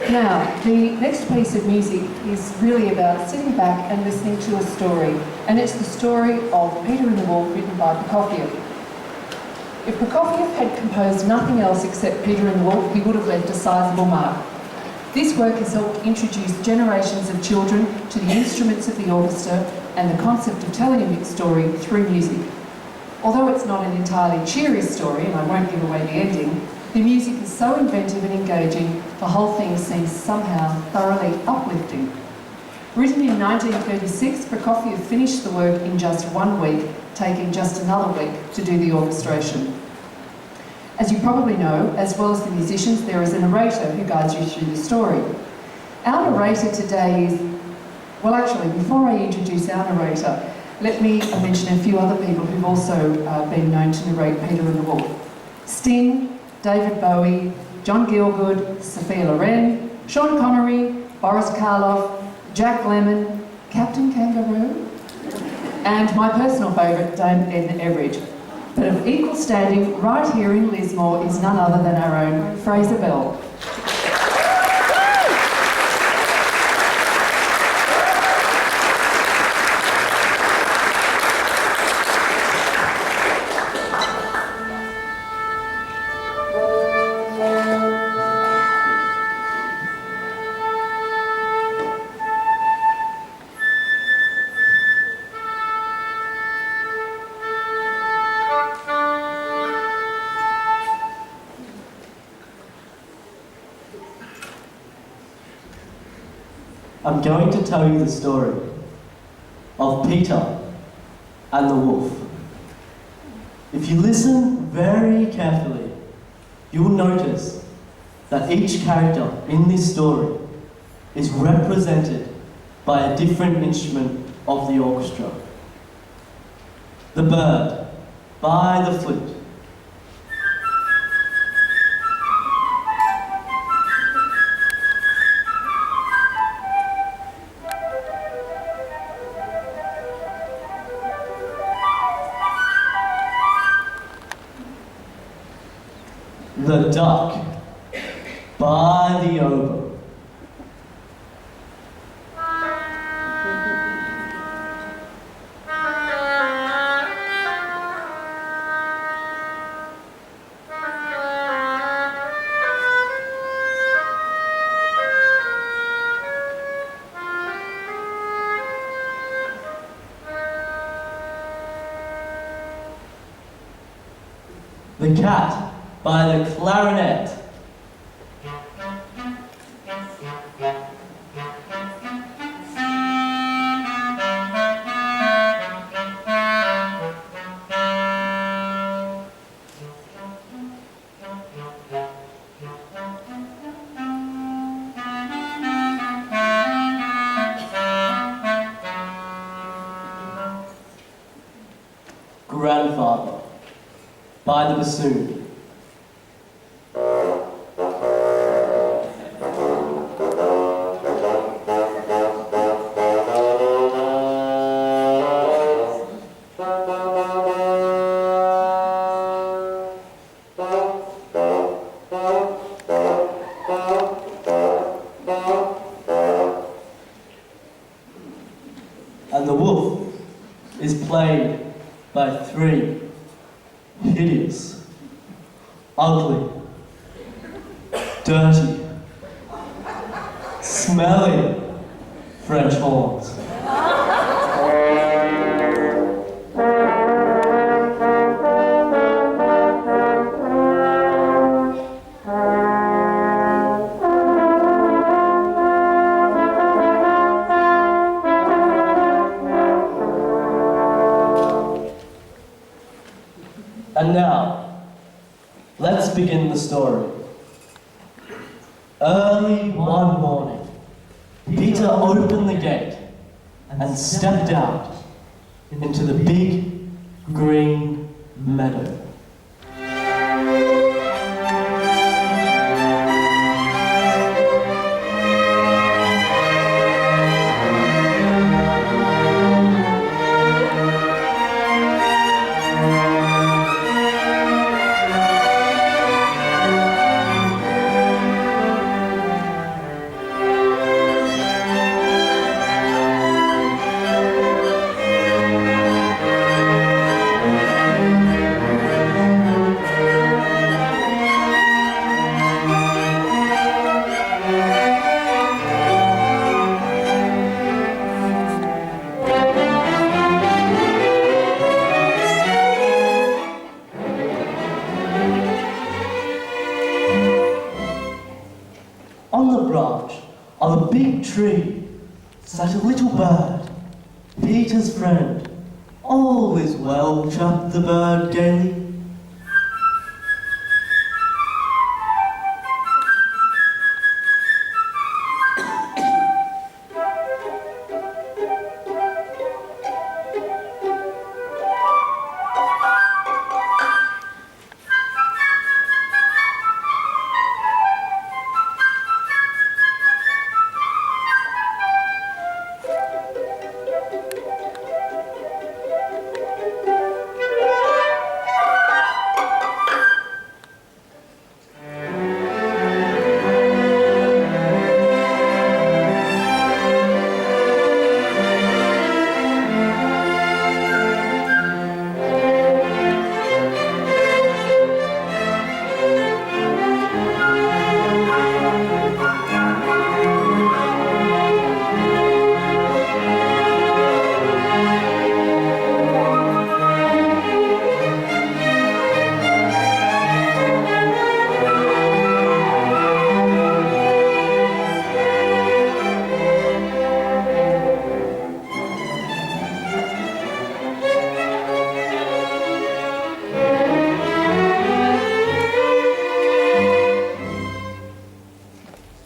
Now, the next piece of music is really about sitting back and listening to a story, and it's the story of Peter and the Wolf, written by Prokofiev. If Prokofiev had composed nothing else except Peter and the Wolf, he would have left a sizable mark. This work has helped introduce generations of children to the instruments of the orchestra and the concept of telling a mixed story through music. Although it's not an entirely cheery story, and I won't give away the ending, the music is so inventive and engaging, the whole thing seems somehow thoroughly uplifting. Written in 1936, Prokofiev finished the work in just 1 week, taking just another week to do the orchestration. As you probably know, as well as the musicians, there is a narrator who guides you through the story. Our narrator today is, well actually, before I introduce our narrator, let me mention a few other people who've also been known to narrate Peter and the Wolf. Sting, David Bowie, John Gielgud, Sophia Loren, Sean Connery, Boris Karloff, Jack Lemmon, Captain Kangaroo, and my personal favourite, Dame Edna Everage. But of equal standing, right here in Lismore, is none other than our own Fraser Bell. I'm going to tell you the story of Peter and the Wolf. If you listen very carefully, you will notice that each character in this story is represented by a different instrument of the orchestra. The bird by the flute. The duck by the oboe. The cat by the clarinet. Grandfather by the bassoon. And the wolf is played by 3 hideous, ugly, dirty, smelly French horns. And now, let's begin the story. Early one morning, Peter opened the gate and stepped out into the big green meadow. On the branch of a big tree sat a little bird, Peter's friend. All is well, chirped the bird gaily.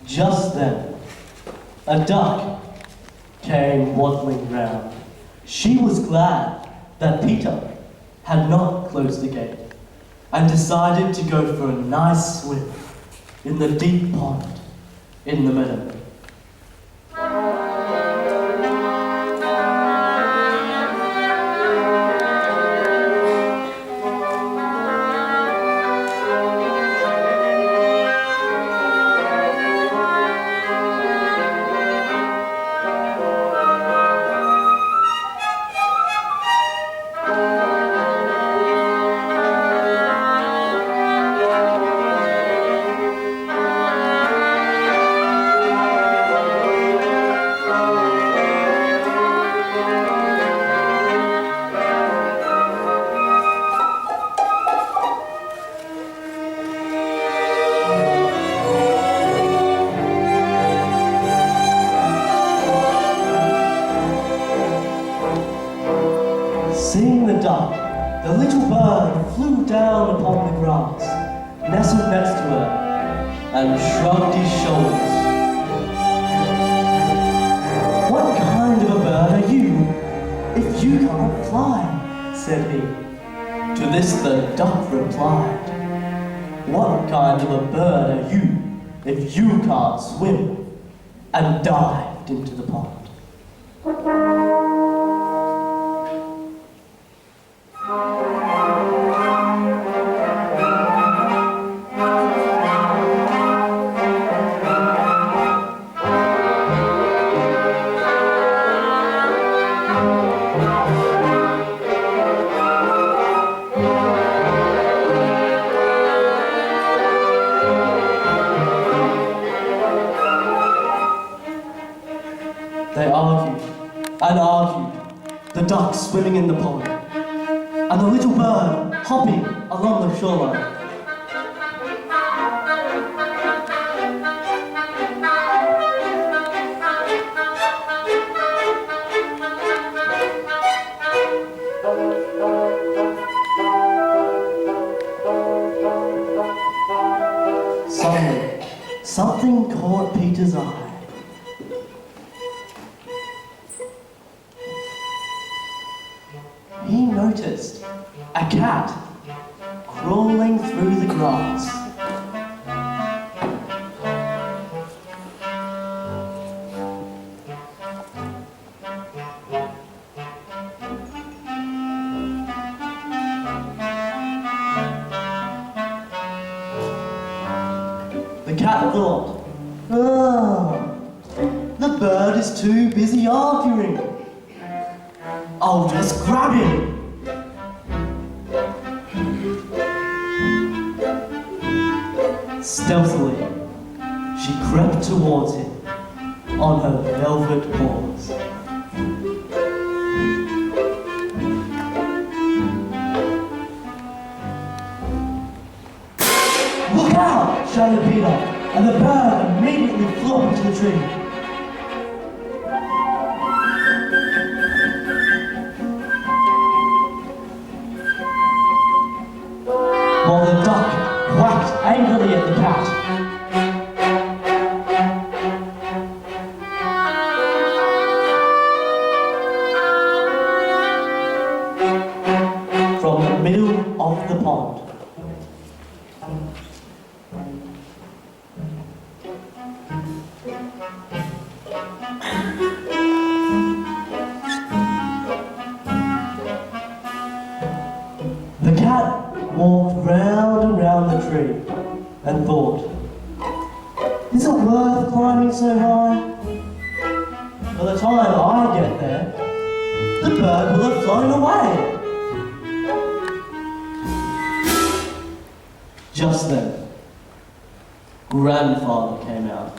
Just then, a duck came waddling round. She was glad that Peter had not closed the gate and decided to go for a nice swim in the deep pond in the meadow. Seeing the duck, the little bird flew down upon the grass, nestled next to her, and shrugged his shoulders. "What kind of a bird are you, if you can't fly?" said he. To this the duck replied, "What kind of a bird are you, if you can't swim?" and dived into the pond. They argued and argued, the duck swimming in the pond, and the little bird hopping along the shoreline. Suddenly, something caught Peter's eye. He noticed a cat crawling through the grass. The cat thought, the bird is too busy arguing. I'll just grab him. Stealthily, she crept towards him on her velvet paws. "Look out!" shouted Peter, and the bird immediately tree. While the duck quacked angrily at the cat. From the middle of the pond. The cat walked round and round the tree and thought, is it worth climbing so high? By the time I get there, the bird will have flown away. Just then, Grandfather came out.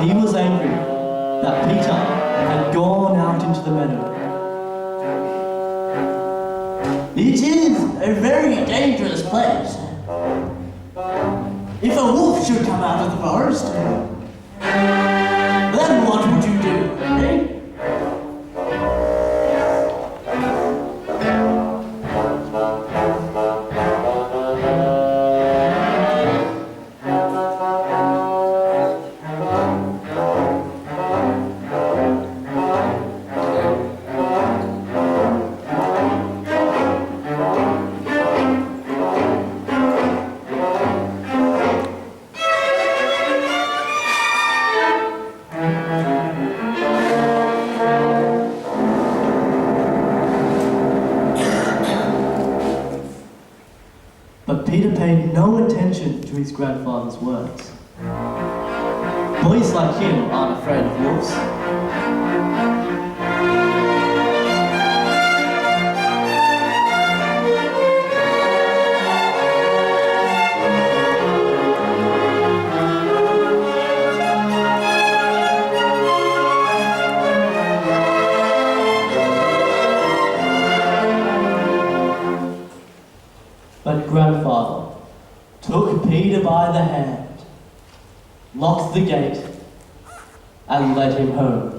He was angry that Peter had gone out into the meadow. It is a very dangerous place. If a wolf should come out of the forest, then what would you do, eh? But Peter paid no attention to his grandfather's words. Boys like him aren't afraid of wolves. But Grandfather took Peter by the hand, locked the gate, and led him home.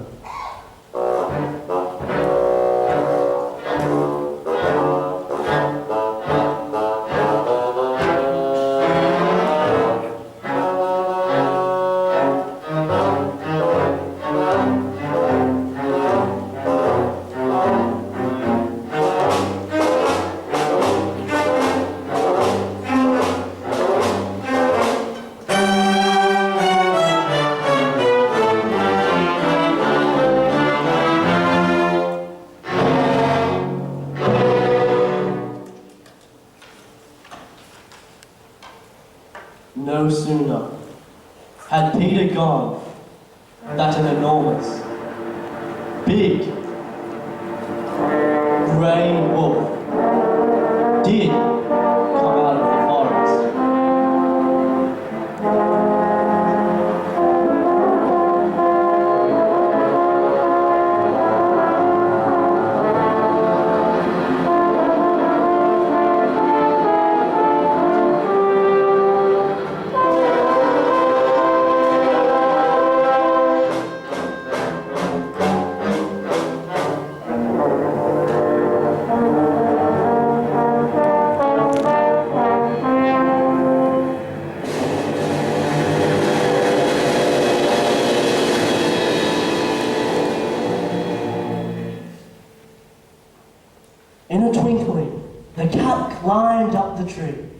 No sooner had Peter gone that an enormous, big, grey wolf did come out of the forest. In a twinkling, the cat climbed up the tree.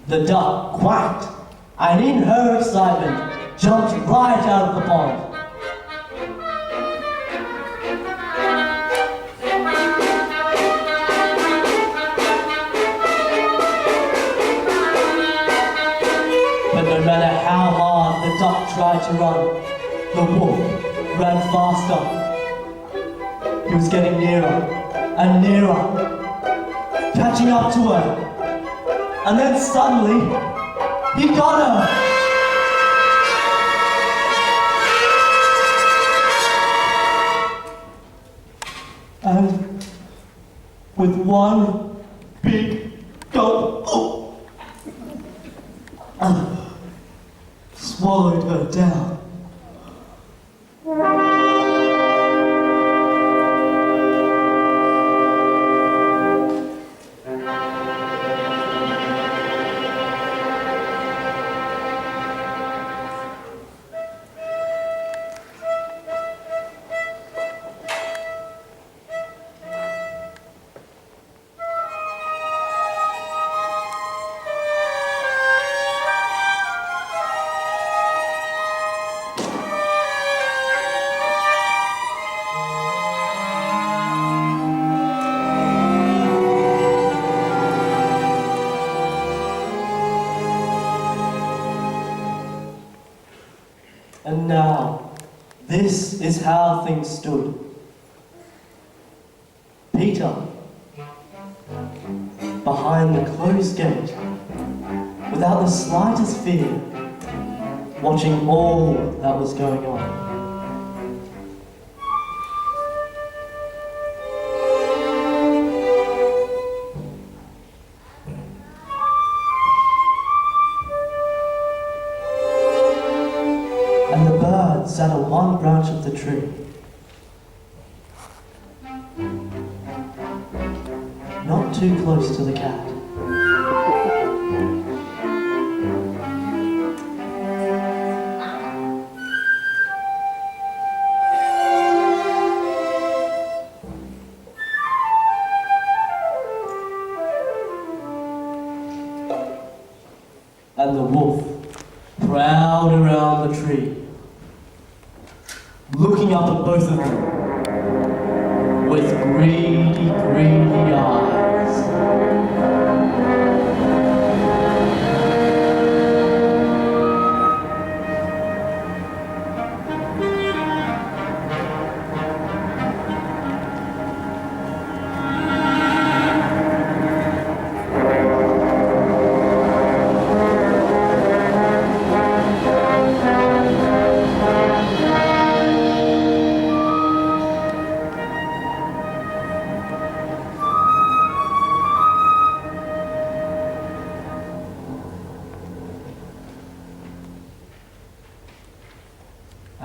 The duck quacked, and in her excitement, jumped right out of the pond. No matter how hard the duck tried to run, the wolf ran faster. He was getting nearer and nearer, catching up to her. And then suddenly, he got her! And with one big gulp, swallowed her down. And now, this is how things stood. Peter, behind the closed gate, without the slightest fear, watching all that was going on. And the bird sat on one branch of the tree. Not too close to the cat. And the wolf prowled around the tree, looking up at both of them with greedy, greedy eyes.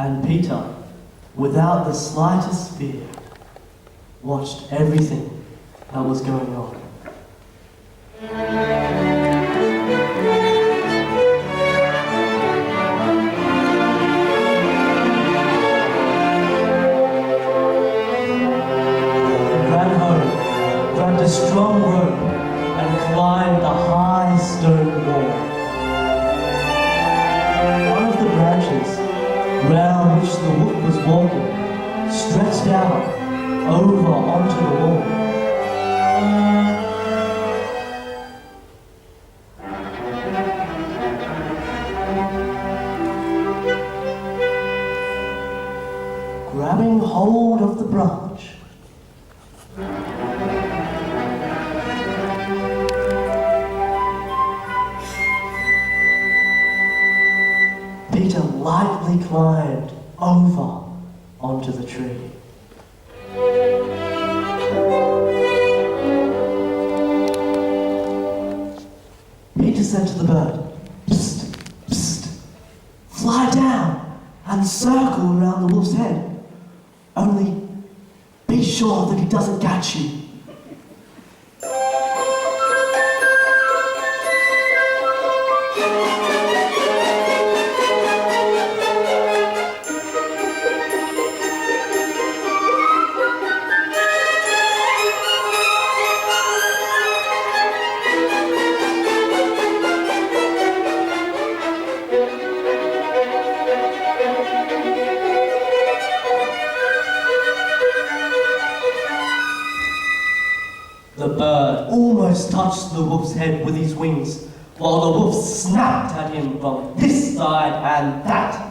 And Peter, without the slightest fear, watched everything that was going on. He ran home, grabbed a strong rope, and climbed the high stone wall. One of the branches round which the wolf was walking stretched out over onto the wall. Grabbing hold of the branch, Peter lightly climbed over onto the tree. Peter said to the bird, "Psst, psst, fly down and circle around the wolf's head. Only be sure that he doesn't catch you." The bird almost touched the wolf's head with his wings while the wolf snapped at him from this side and that.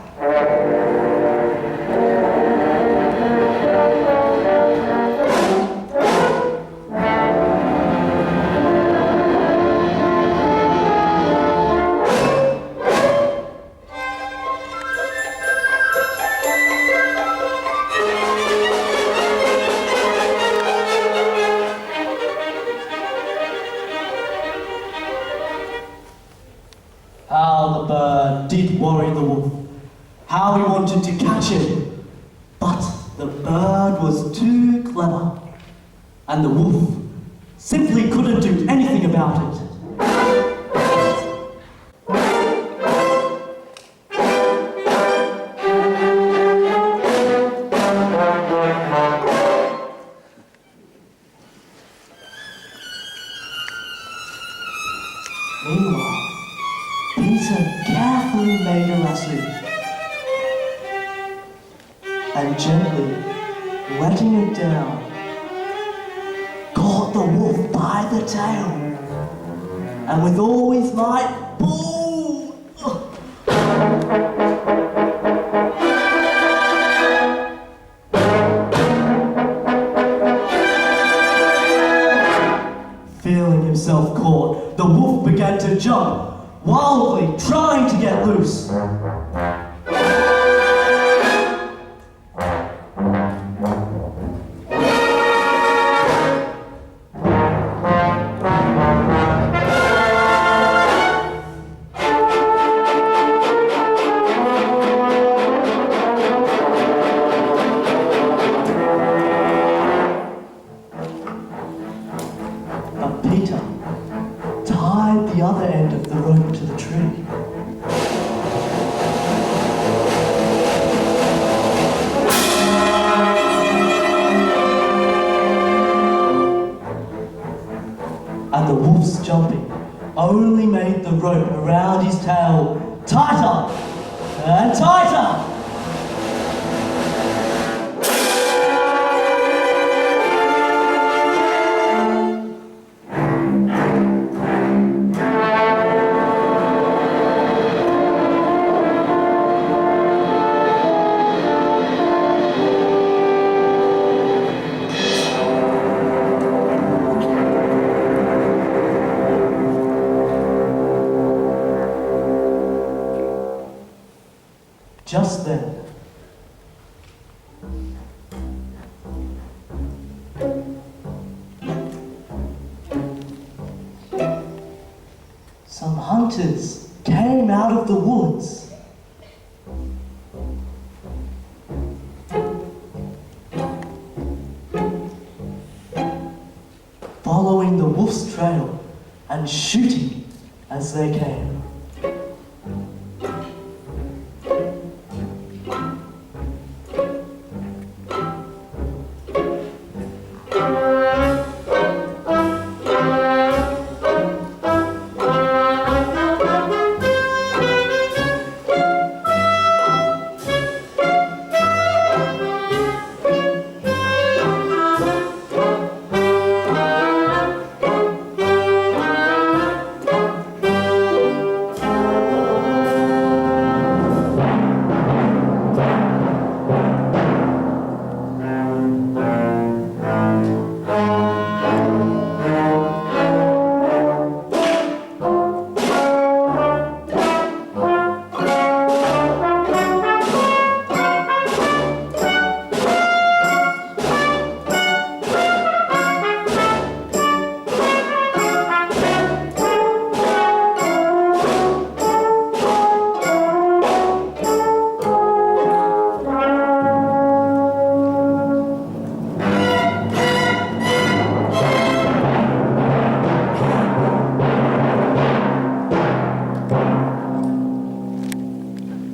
How the bird did worry the wolf, how he wanted to catch him, but the bird was too clever, and the wolf simply couldn't do anything about it. Meanwhile, Peter carefully made a lasso and gently letting it down, caught the wolf by the tail and with all his might pulled. Feeling himself caught, the wolf began to jump, wildly trying to get loose. But Peter tied the other end of the rope to the tree. And the wolf's jumping only made the rope around his tail tighter and tighter. Just then, some hunters came out of the woods. Following the wolf's trail and shooting as they came.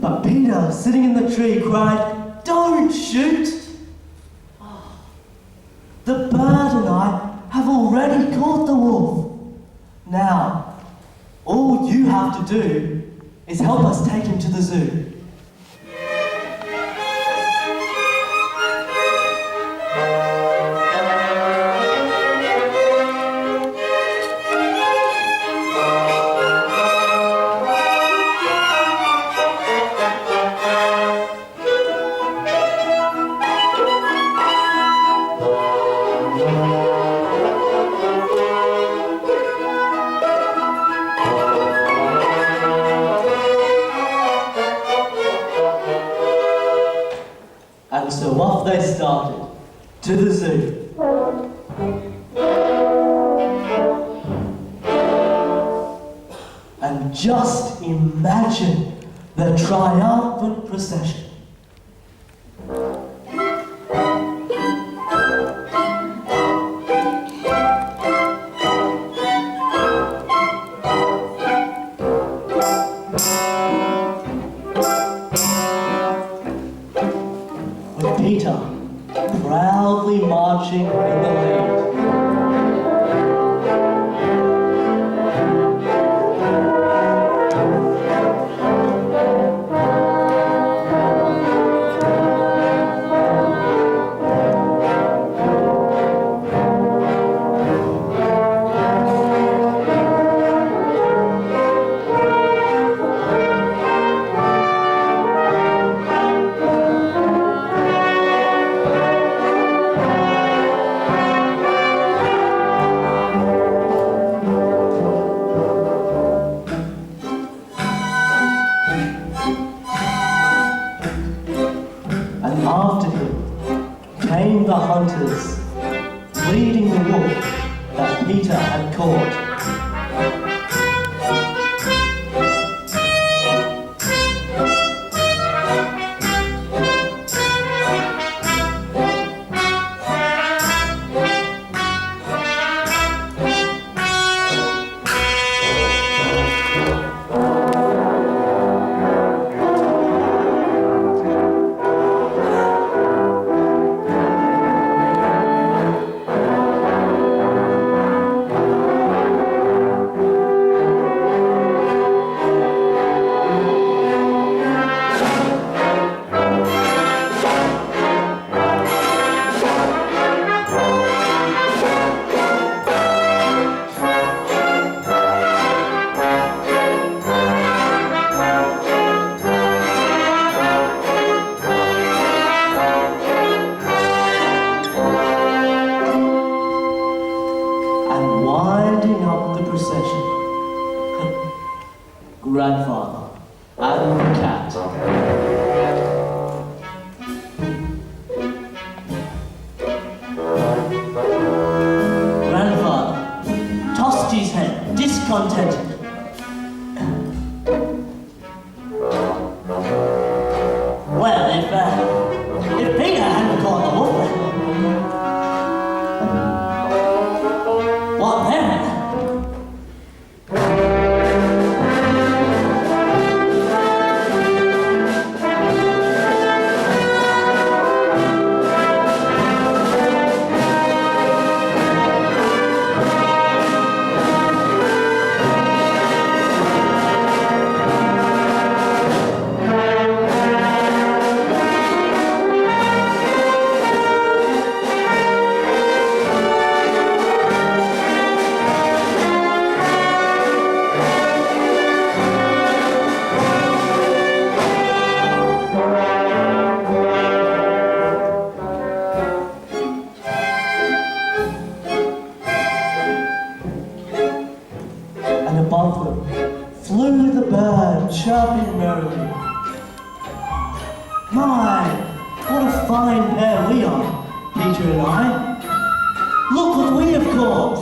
But Peter, sitting in the tree, cried, "Don't shoot! The bird and I have already caught the wolf. Now, all you have to do is help us take him to the zoo." off they started, to the zoo. And just imagine the triumphant procession. With Peter proudly marching in the lead. And after him came the hunters, leading the wolf that Peter had caught. Winding up the procession, Grandfather and the cat. Grandfather tossed his head, discontented. Well, if Peter hadn't caught the wolf, what then? And above them flew the bird, chirping merrily. My, what a fine pair we are, Peter and I. Look what we have caught.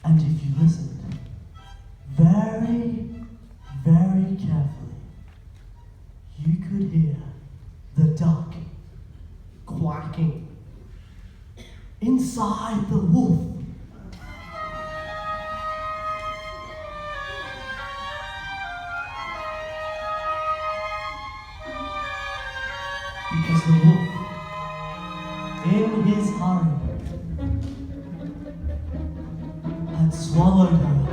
And if you listened very, very carefully, you could hear the duck quacking inside the wolf. Because the wolf, in his hurry, had swallowed her